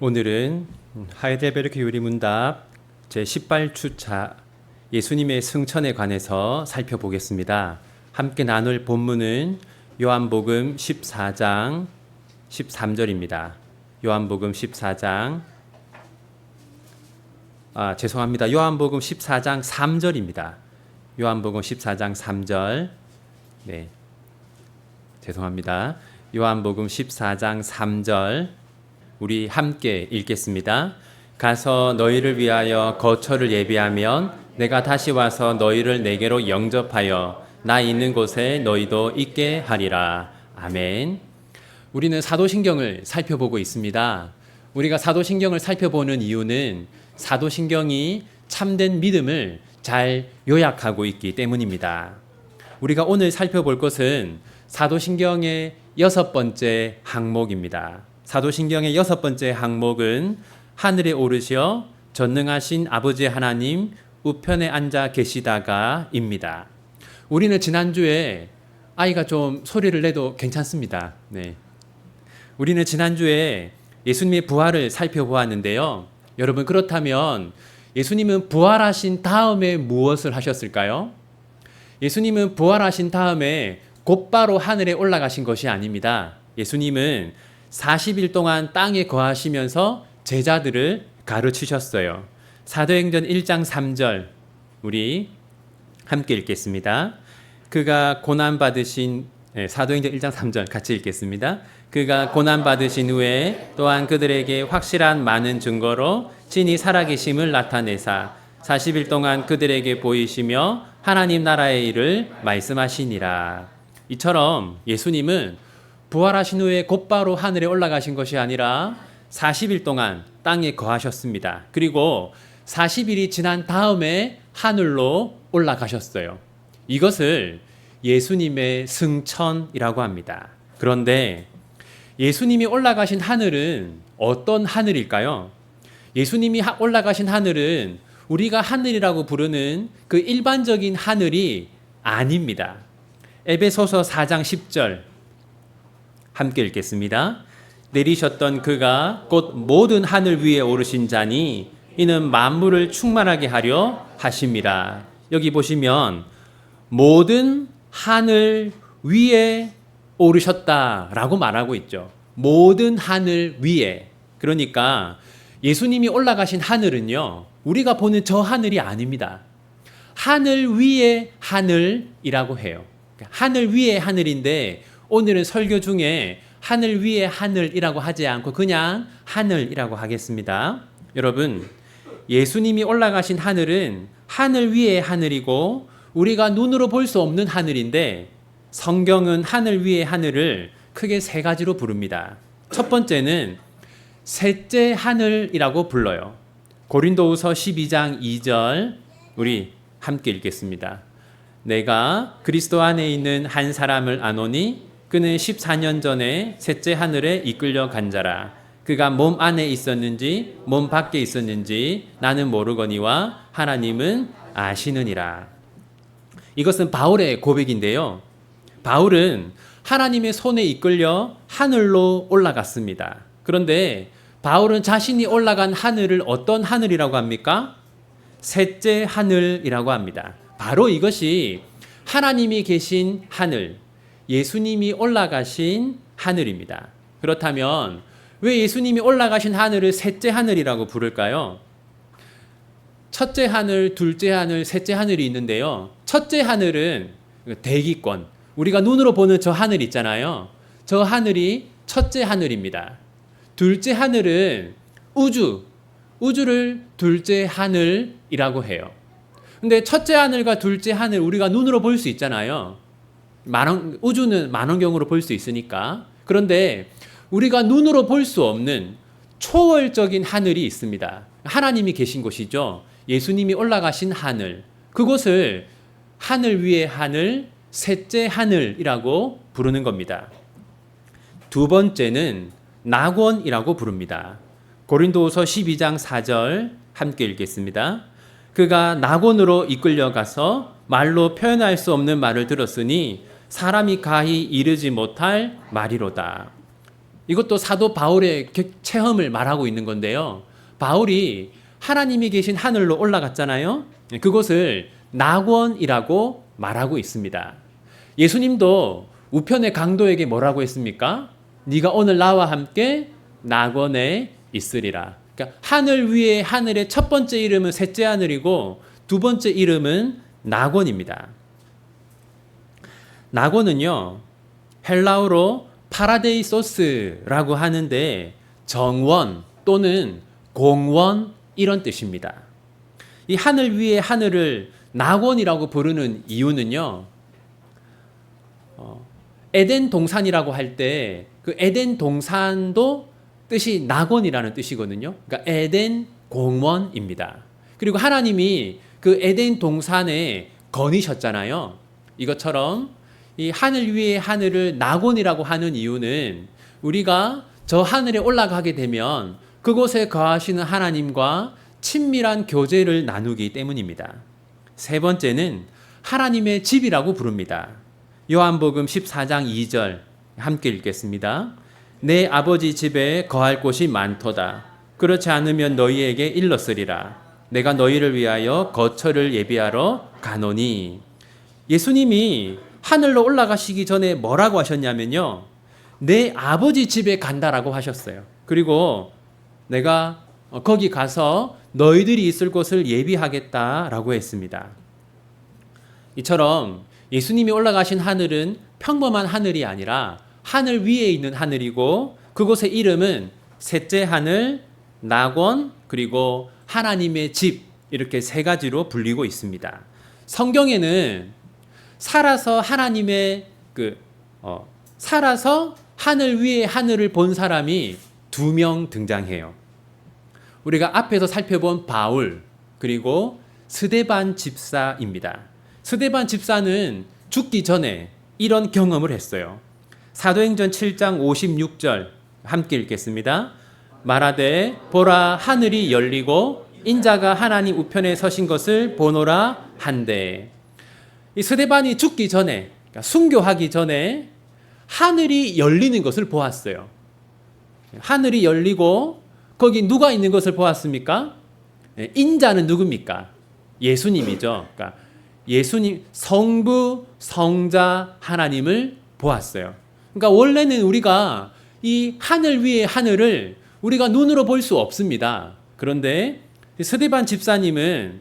오늘은 하이델베르크 요리문답 제18주차 예수님의 승천에 관해서 살펴보겠습니다. 함께 나눌 본문은 요한복음 14장 13절입니다. 요한복음 14장 요한복음 14장 3절입니다. 요한복음 14장 3절. 네. 죄송합니다. 요한복음 14장 3절. 우리 함께 읽겠습니다. 가서 너희를 위하여 거처를 예비하면 내가 다시 와서 너희를 내게로 영접하여 나 있는 곳에 너희도 있게 하리라. 아멘. 우리는 사도신경을 살펴보고 있습니다. 우리가 사도신경을 살펴보는 이유는 사도신경이 참된 믿음을 잘 요약하고 있기 때문입니다. 우리가 오늘 살펴볼 것은 사도신경의 6번째 항목입니다. 사도신경의 6번째 항목은 하늘에 오르시어 전능하신 아버지 하나님 우편에 앉아 계시다가입니다. 우리는 지난주에 아이가 좀 소리를 내도 괜찮습니다. 네. 우리는 지난주에 예수님의 부활을 살펴보았는데요. 여러분, 그렇다면 예수님은 부활하신 다음에 무엇을 하셨을까요? 예수님은 부활하신 다음에 곧바로 하늘에 올라가신 것이 아닙니다. 예수님은 40일 동안 땅에 거하시면서 제자들을 가르치셨어요. 사도행전 1장 3절 우리 함께 읽겠습니다. 그가 고난받으신 사도행전 1장 3절 같이 읽겠습니다. 그가 고난받으신 후에 또한 그들에게 확실한 많은 증거로 친히 살아계심을 나타내사 40일 동안 그들에게 보이시며 하나님 나라의 일을 말씀하시니라. 이처럼 예수님은 부활하신 후에 곧바로 하늘에 올라가신 것이 아니라 40일 동안 땅에 거하셨습니다. 그리고 40일이 지난 다음에 하늘로 올라가셨어요. 이것을 예수님의 승천이라고 합니다. 그런데 예수님이 올라가신 하늘은 어떤 하늘일까요? 예수님이 올라가신 하늘은 우리가 하늘이라고 부르는 그 일반적인 하늘이 아닙니다. 에베소서 4장 10절 함께 읽겠습니다. 내리셨던 그가 곧 모든 하늘 위에 오르신 자니 이는 만물을 충만하게 하려 하심이라. 여기 보시면 모든 하늘 위에 오르셨다라고 말하고 있죠. 모든 하늘 위에. 그러니까 예수님이 올라가신 하늘은요, 우리가 보는 저 하늘이 아닙니다. 하늘 위에 하늘이라고 해요. 하늘 위에 하늘인데 오늘은 설교 중에 하늘 위에 하늘이라고 하지 않고 그냥 하늘이라고 하겠습니다. 여러분, 예수님이 올라가신 하늘은 하늘 위에 하늘이고 우리가 눈으로 볼 수 없는 하늘인데 성경은 하늘 위에 하늘을 크게 세 가지로 부릅니다. 첫 번째는 셋째 하늘이라고 불러요. 고린도후서 12장 2절 우리 함께 읽겠습니다. 내가 그리스도 안에 있는 한 사람을 아노니 그는 14년 전에 셋째 하늘에 이끌려 간 자라. 그가 몸 안에 있었는지 몸 밖에 있었는지 나는 모르거니와 하나님은 아시느니라. 이것은 바울의 고백인데요. 바울은 하나님의 손에 이끌려 하늘로 올라갔습니다. 그런데 바울은 자신이 올라간 하늘을 어떤 하늘이라고 합니까? 셋째 하늘이라고 합니다. 바로 이것이 하나님이 계신 하늘, 예수님이 올라가신 하늘입니다. 그렇다면 왜 예수님이 올라가신 하늘을 셋째 하늘이라고 부를까요? 첫째 하늘, 둘째 하늘, 셋째 하늘이 있는데요. 첫째 하늘은 대기권, 우리가 눈으로 보는 저 하늘 있잖아요. 저 하늘이 첫째 하늘입니다. 둘째 하늘은 우주를 둘째 하늘이라고 해요. 근데 첫째 하늘과 둘째 하늘 우리가 눈으로 볼 수 있잖아요. 우주는 망원경으로 볼 수 있으니까. 그런데 우리가 눈으로 볼 수 없는 초월적인 하늘이 있습니다. 하나님이 계신 곳이죠. 예수님이 올라가신 하늘. 그곳을 하늘 위의 하늘, 셋째 하늘이라고 부르는 겁니다. 두 번째는 낙원이라고 부릅니다. 고린도후서 12장 4절 함께 읽겠습니다. 그가 낙원으로 이끌려가서 말로 표현할 수 없는 말을 들었으니 사람이 가히 이르지 못할 말이로다. 이것도 사도 바울의 체험을 말하고 있는 건데요. 바울이 하나님이 계신 하늘로 올라갔잖아요. 그곳을 낙원이라고 말하고 있습니다. 예수님도 우편의 강도에게 뭐라고 했습니까? 네가 오늘 나와 함께 낙원에 있으리라. 그러니까 하늘 위에 하늘의 첫 번째 이름은 셋째 하늘이고 두 번째 이름은 낙원입니다. 낙원은요, 헬라어로 파라데이소스라고 하는데 정원 또는 공원 이런 뜻입니다. 이 하늘 위에 하늘을 낙원이라고 부르는 이유는요, 에덴 동산이라고 할 때 그 에덴 동산도 뜻이 낙원이라는 뜻이거든요. 그러니까 에덴 공원입니다. 그리고 하나님이 그 에덴 동산에 거니셨잖아요. 이것처럼 이 하늘 위의 하늘을 낙원이라고 하는 이유는 우리가 저 하늘에 올라가게 되면 그곳에 거하시는 하나님과 친밀한 교제를 나누기 때문입니다. 세 번째는 하나님의 집이라고 부릅니다. 요한복음 14장 2절 함께 읽겠습니다. 내 아버지 집에 거할 곳이 많도다. 그렇지 않으면 너희에게 일렀으리라. 내가 너희를 위하여 거처를 예비하러 가노니. 예수님이 하늘로 올라가시기 전에 뭐라고 하셨냐면요, 내 아버지 집에 간다라고 하셨어요. 그리고 내가 거기 가서 너희들이 있을 곳을 예비하겠다라고 했습니다. 이처럼 예수님이 올라가신 하늘은 평범한 하늘이 아니라 하늘 위에 있는 하늘이고 그곳의 이름은 셋째 하늘, 낙원, 그리고 하나님의 집, 이렇게 세 가지로 불리고 있습니다. 성경에는 살아서 살아서 하늘 위에 하늘을 본 사람이 2명 등장해요. 우리가 앞에서 살펴본 바울, 그리고 스데반 집사입니다. 스데반 집사는 죽기 전에 이런 경험을 했어요. 사도행전 7장 56절 함께 읽겠습니다. 말하되 보라 하늘이 열리고 인자가 하나님 우편에 서신 것을 보노라 한데, 이 스데반이 죽기 전에, 그러니까 순교하기 전에 하늘이 열리는 것을 보았어요. 하늘이 열리고 거기 누가 있는 것을 보았습니까? 인자는 누굽니까? 예수님이죠. 그러니까 예수님, 성부, 성자, 하나님을 보았어요. 그러니까 원래는 우리가 이 하늘 위의 하늘을 우리가 눈으로 볼 수 없습니다. 그런데 스데반 집사님은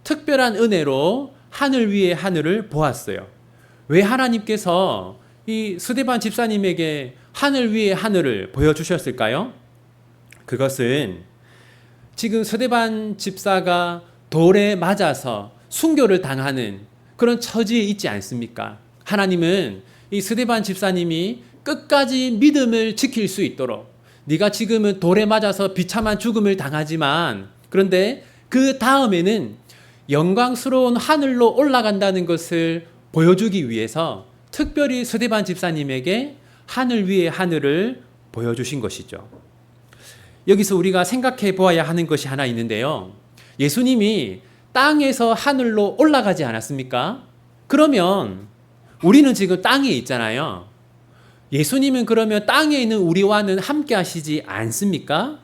특별한 은혜로 하늘 위의 하늘을 보았어요. 왜 하나님께서 이 스데반 집사님에게 하늘 위의 하늘을 보여주셨을까요? 그것은 지금 스데반 집사가 돌에 맞아서 순교를 당하는 그런 처지에 있지 않습니까? 하나님은 이 스데반 집사님이 끝까지 믿음을 지킬 수 있도록, 네가 지금은 돌에 맞아서 비참한 죽음을 당하지만 그런데 그 다음에는 영광스러운 하늘로 올라간다는 것을 보여주기 위해서 특별히 스데반 집사님에게 하늘 위의 하늘을 보여주신 것이죠. 여기서 우리가 생각해 보아야 하는 것이 하나 있는데요. 예수님이 땅에서 하늘로 올라가지 않았습니까? 그러면 우리는 지금 땅에 있잖아요. 예수님은 그러면 땅에 있는 우리와는 함께 하시지 않습니까?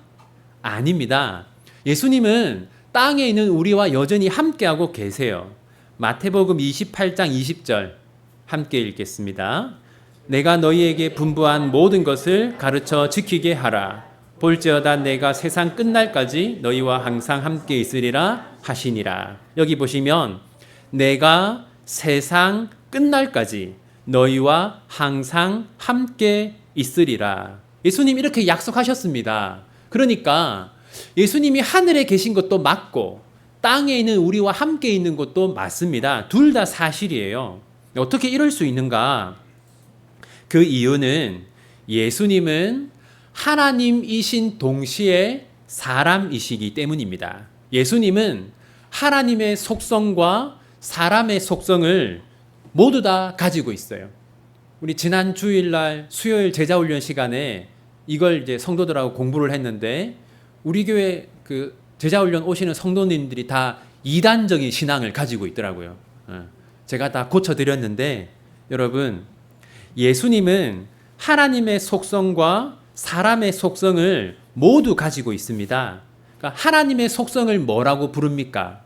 아닙니다. 예수님은 땅에 있는 우리와 여전히 함께하고 계세요. 마태복음 28장 20절 함께 읽겠습니다. 내가 너희에게 분부한 모든 것을 가르쳐 지키게 하라. 볼지어다 내가 세상 끝날까지 너희와 항상 함께 있으리라 하시니라. 여기 보시면 내가 세상 끝날까지 너희와 항상 함께 있으리라. 예수님 이렇게 약속하셨습니다. 그러니까 예수님이 하늘에 계신 것도 맞고 땅에 있는 우리와 함께 있는 것도 맞습니다. 둘 다 사실이에요. 어떻게 이럴 수 있는가? 그 이유는 예수님은 하나님이신 동시에 사람이시기 때문입니다. 예수님은 하나님의 속성과 사람의 속성을 모두 다 가지고 있어요. 우리 지난 주일날 수요일 제자훈련 시간에 이걸 이제 성도들하고 공부를 했는데 우리 교회 그 제자훈련 오시는 성도님들이 다 이단적인 신앙을 가지고 있더라고요. 제가 다 고쳐드렸는데 여러분, 예수님은 하나님의 속성과 사람의 속성을 모두 가지고 있습니다. 그러니까 하나님의 속성을 뭐라고 부릅니까?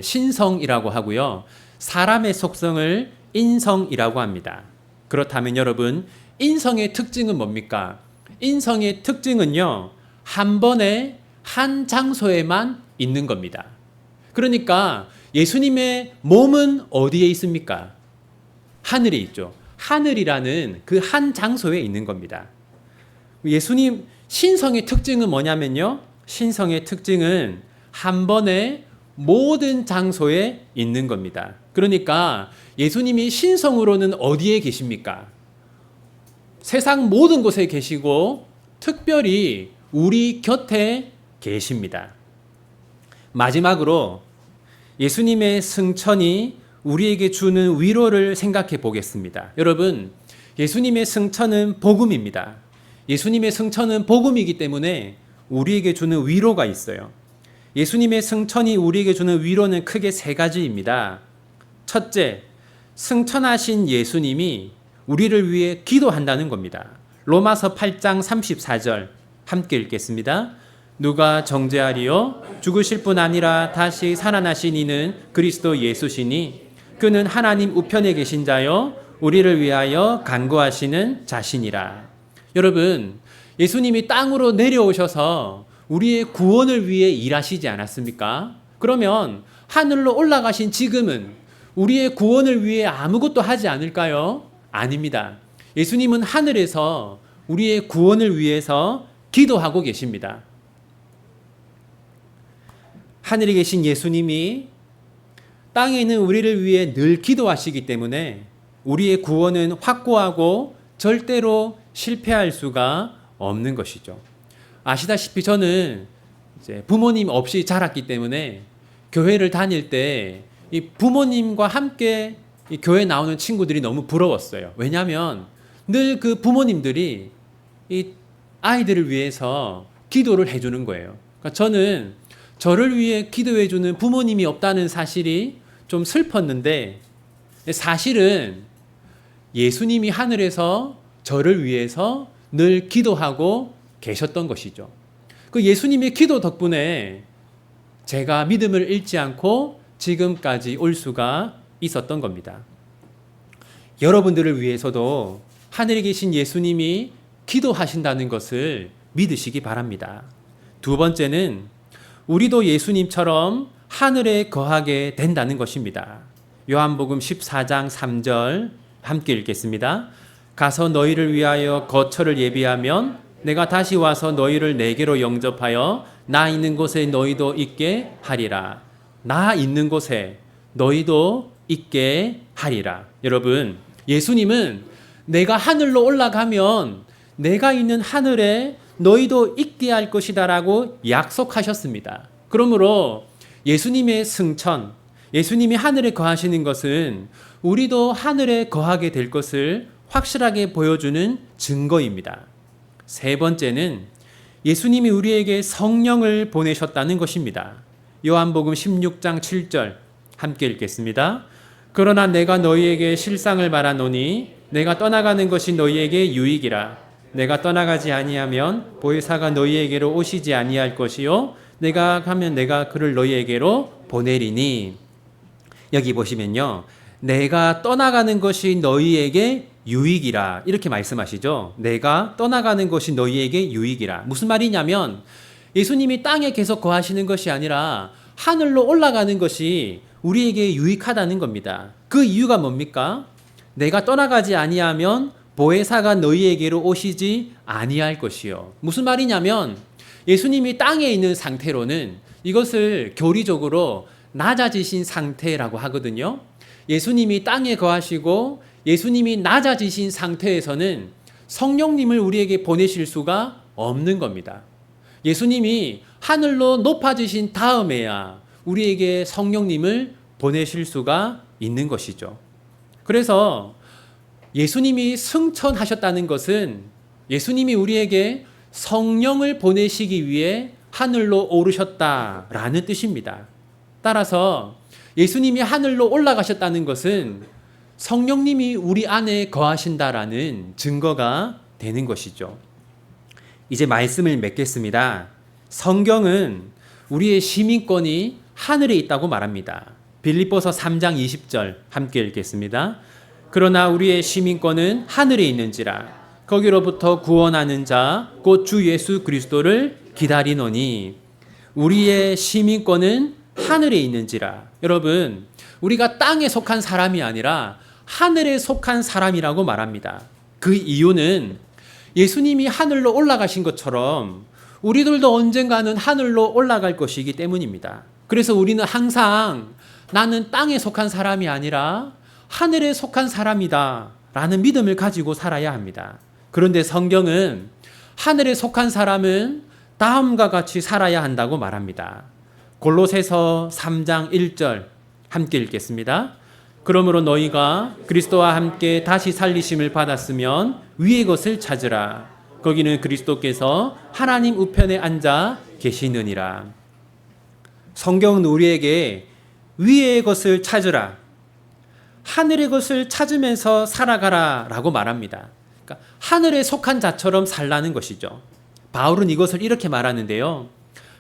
신성이라고 하고요. 사람의 속성을 인성이라고 합니다. 그렇다면 여러분, 인성의 특징은 뭡니까? 인성의 특징은요, 한 번에 한 장소에만 있는 겁니다. 그러니까 예수님의 몸은 어디에 있습니까? 하늘에 있죠. 하늘이라는 그 한 장소에 있는 겁니다. 예수님 신성의 특징은 뭐냐면요. 신성의 특징은 한 번에 모든 장소에 있는 겁니다. 그러니까 예수님이 신성으로는 어디에 계십니까? 세상 모든 곳에 계시고 특별히 우리 곁에 계십니다. 마지막으로 예수님의 승천이 우리에게 주는 위로를 생각해 보겠습니다. 여러분, 예수님의 승천은 복음입니다. 예수님의 승천은 복음이기 때문에 우리에게 주는 위로가 있어요. 예수님의 승천이 우리에게 주는 위로는 크게 세 가지입니다. 첫째, 승천하신 예수님이 우리를 위해 기도한다는 겁니다. 로마서 8장 34절 함께 읽겠습니다. 누가 정죄하리요? 죽으실 뿐 아니라 다시 살아나신 이는 그리스도 예수시니 그는 하나님 우편에 계신 자요 우리를 위하여 간구하시는 자신이라. 여러분, 예수님이 땅으로 내려오셔서 우리의 구원을 위해 일하시지 않았습니까? 그러면 하늘로 올라가신 지금은 우리의 구원을 위해 아무것도 하지 않을까요? 아닙니다. 예수님은 하늘에서 우리의 구원을 위해서 기도하고 계십니다. 하늘에 계신 예수님이 땅에 있는 우리를 위해 늘 기도하시기 때문에 우리의 구원은 확고하고 절대로 실패할 수가 없는 것이죠. 아시다시피 저는 이제 부모님 없이 자랐기 때문에 교회를 다닐 때 이 부모님과 함께 이 교회 나오는 친구들이 너무 부러웠어요. 왜냐하면 늘 그 부모님들이 이 아이들을 위해서 기도를 해주는 거예요. 그러니까 저는 저를 위해 기도해주는 부모님이 없다는 사실이 좀 슬펐는데 사실은 예수님이 하늘에서 저를 위해서 늘 기도하고 계셨던 것이죠. 그 예수님의 기도 덕분에 제가 믿음을 잃지 않고 지금까지 올 수가 있었던 겁니다. 여러분들을 위해서도 하늘에 계신 예수님이 기도하신다는 것을 믿으시기 바랍니다. 두 번째는 우리도 예수님처럼 하늘에 거하게 된다는 것입니다. 요한복음 14장 3절 함께 읽겠습니다. 가서 너희를 위하여 거처를 예비하면 내가 다시 와서 너희를 내게로 영접하여 나 있는 곳에 너희도 있게 하리라. 나 있는 곳에 너희도 있게 하리라. 여러분, 예수님은 내가 하늘로 올라가면 내가 있는 하늘에 너희도 있게 할 것이다라고 약속하셨습니다. 그러므로 예수님의 승천, 예수님이 하늘에 거하시는 것은 우리도 하늘에 거하게 될 것을 확실하게 보여주는 증거입니다. 세 번째는 예수님이 우리에게 성령을 보내셨다는 것입니다. 요한복음 16장 7절 함께 읽겠습니다. 그러나 내가 너희에게 실상을 말하노니 내가 떠나가는 것이 너희에게 유익이라. 내가 떠나가지 아니하면 보혜사가 너희에게로 오시지 아니할 것이요 내가 가면 내가 그를 너희에게로 보내리니. 여기 보시면요, 내가 떠나가는 것이 너희에게 유익이라 이렇게 말씀하시죠. 내가 떠나가는 것이 너희에게 유익이라. 무슨 말이냐면 예수님이 땅에 계속 거하시는 것이 아니라 하늘로 올라가는 것이 우리에게 유익하다는 겁니다. 그 이유가 뭡니까? 내가 떠나가지 아니하면 보혜사가 너희에게로 오시지 아니할 것이요. 무슨 말이냐면 예수님이 땅에 있는 상태로는 이것을 교리적으로 낮아지신 상태라고 하거든요. 예수님이 땅에 거하시고 예수님이 낮아지신 상태에서는 성령님을 우리에게 보내실 수가 없는 겁니다. 예수님이 하늘로 높아지신 다음에야 우리에게 성령님을 보내실 수가 있는 것이죠. 그래서 예수님이 승천하셨다는 것은 예수님이 우리에게 성령을 보내시기 위해 하늘로 오르셨다라는 뜻입니다. 따라서 예수님이 하늘로 올라가셨다는 것은 성령님이 우리 안에 거하신다라는 증거가 되는 것이죠. 이제 말씀을 맺겠습니다. 성경은 우리의 시민권이 하늘에 있다고 말합니다. 빌립보서 3장 20절 함께 읽겠습니다. 그러나 우리의 시민권은 하늘에 있는지라 거기로부터 구원하는 자 곧 주 예수 그리스도를 기다리노니. 우리의 시민권은 하늘에 있는지라. 여러분, 우리가 땅에 속한 사람이 아니라 하늘에 속한 사람이라고 말합니다. 그 이유는 예수님이 하늘로 올라가신 것처럼 우리들도 언젠가는 하늘로 올라갈 것이기 때문입니다. 그래서 우리는 항상 나는 땅에 속한 사람이 아니라 하늘에 속한 사람이다 라는 믿음을 가지고 살아야 합니다. 그런데 성경은 하늘에 속한 사람은 다음과 같이 살아야 한다고 말합니다. 골로새서 3장 1절 함께 읽겠습니다. 그러므로 너희가 그리스도와 함께 다시 살리심을 받았으면 위의 것을 찾으라. 거기는 그리스도께서 하나님 우편에 앉아 계시느니라. 성경은 우리에게 위의 것을 찾으라, 하늘의 것을 찾으면서 살아가라 라고 말합니다. 그러니까 하늘에 속한 자처럼 살라는 것이죠. 바울은 이것을 이렇게 말하는데요.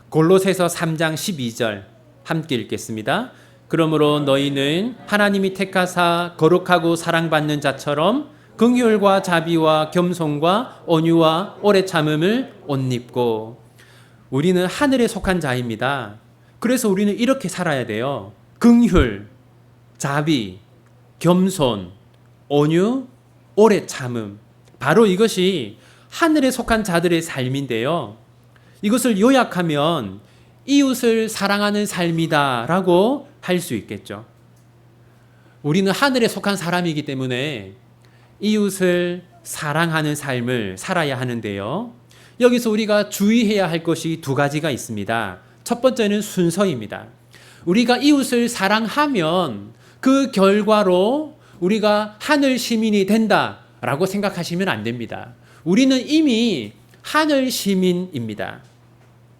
골로새서 3장 12절 함께 읽겠습니다. 그러므로 너희는 하나님이 택하사 거룩하고 사랑받는 자처럼 긍휼과 자비와 겸손과 온유와 오래 참음을 옷 입고. 우리는 하늘에 속한 자입니다. 그래서 우리는 이렇게 살아야 돼요. 긍휼, 자비, 겸손, 온유, 오래 참음. 바로 이것이 하늘에 속한 자들의 삶인데요. 이것을 요약하면 이웃을 사랑하는 삶이다라고 할 수 있겠죠. 우리는 하늘에 속한 사람이기 때문에 이웃을 사랑하는 삶을 살아야 하는데요. 여기서 우리가 주의해야 할 것이 두 가지가 있습니다. 첫 번째는 순서입니다. 우리가 이웃을 사랑하면 그 결과로 우리가 하늘 시민이 된다라고 생각하시면 안 됩니다. 우리는 이미 하늘 시민입니다.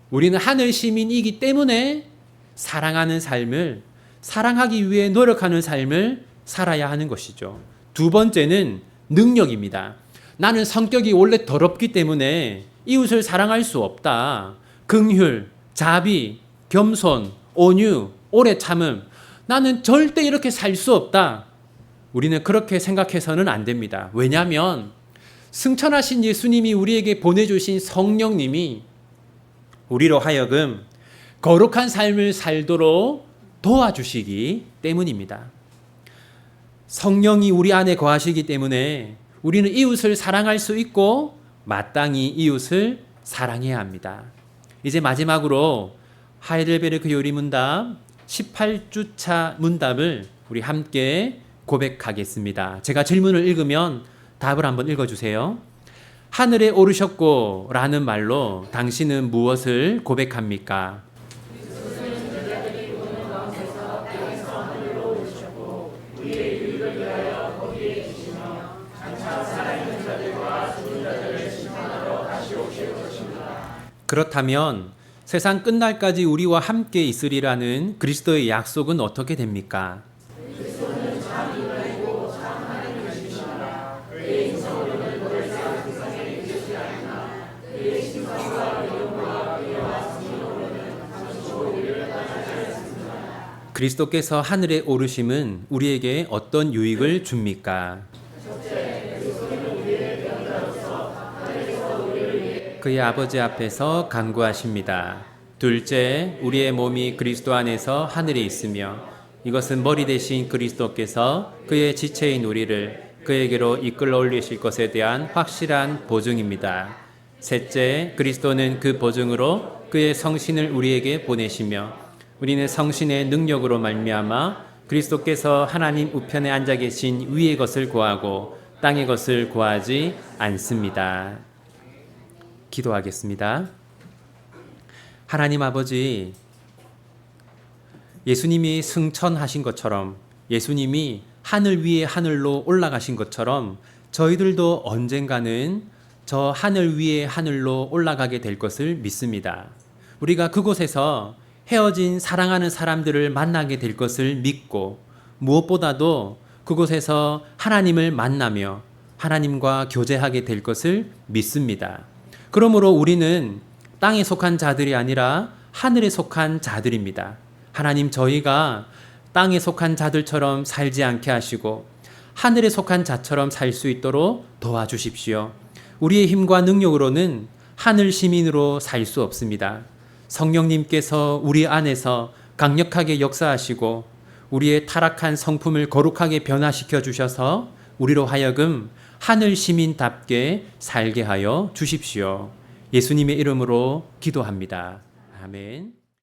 우리는 하늘 시민이기 때문에 사랑하는 삶을, 사랑하기 위해 노력하는 삶을 살아야 하는 것이죠. 두 번째는 능력입니다. 나는 성격이 원래 더럽기 때문에 이웃을 사랑할 수 없다. 긍휼, 자비, 겸손, 온유, 오래 참음. 나는 절대 이렇게 살 수 없다. 우리는 그렇게 생각해서는 안 됩니다. 왜냐하면 승천하신 예수님이 우리에게 보내주신 성령님이 우리로 하여금 거룩한 삶을 살도록 도와주시기 때문입니다. 성령이 우리 안에 거하시기 때문에 우리는 이웃을 사랑할 수 있고 마땅히 이웃을 사랑해야 합니다. 이제 마지막으로 하이델베르크 요리문답 18주차 문답을 우리 함께 고백하겠습니다. 제가 질문을 읽으면 답을 한번 읽어주세요. 하늘에 오르셨고 라는 말로 당신은 무엇을 고백합니까? 그렇다면 세상 끝날까지 우리와 함께 있으리라는 그리스도의 약속은 어떻게 됩니까? 그리스도께서 하늘에 오르심은 우리에게 어떤 유익을 줍니까? 그의 아버지 앞에서 간구하십니다. 둘째, 우리의 몸이 그리스도 안에서 하늘에 있으며 이것은 머리 대신 그리스도께서 그의 지체인 우리를 그에게로 이끌어 올리실 것에 대한 확실한 보증입니다. 셋째, 그리스도는 그 보증으로 그의 성신을 우리에게 보내시며 우리는 성신의 능력으로 말미암아 그리스도께서 하나님 우편에 앉아 계신 위의 것을 구하고 땅의 것을 구하지 않습니다. 기도하겠습니다. 하나님 아버지, 예수님이 승천하신 것처럼, 예수님이 하늘 위에 하늘로 올라가신 것처럼 저희들도 언젠가는 저 하늘 위에 하늘로 올라가게 될 것을 믿습니다. 우리가 그곳에서 헤어진 사랑하는 사람들을 만나게 될 것을 믿고 무엇보다도 그곳에서 하나님을 만나며 하나님과 교제하게 될 것을 믿습니다. 그러므로 우리는 땅에 속한 자들이 아니라 하늘에 속한 자들입니다. 하나님, 저희가 땅에 속한 자들처럼 살지 않게 하시고 하늘에 속한 자처럼 살 수 있도록 도와주십시오. 우리의 힘과 능력으로는 하늘 시민으로 살 수 없습니다. 성령님께서 우리 안에서 강력하게 역사하시고 우리의 타락한 성품을 거룩하게 변화시켜 주셔서 우리로 하여금 하늘 시민답게 살게 하여 주십시오. 예수님의 이름으로 기도합니다. 아멘.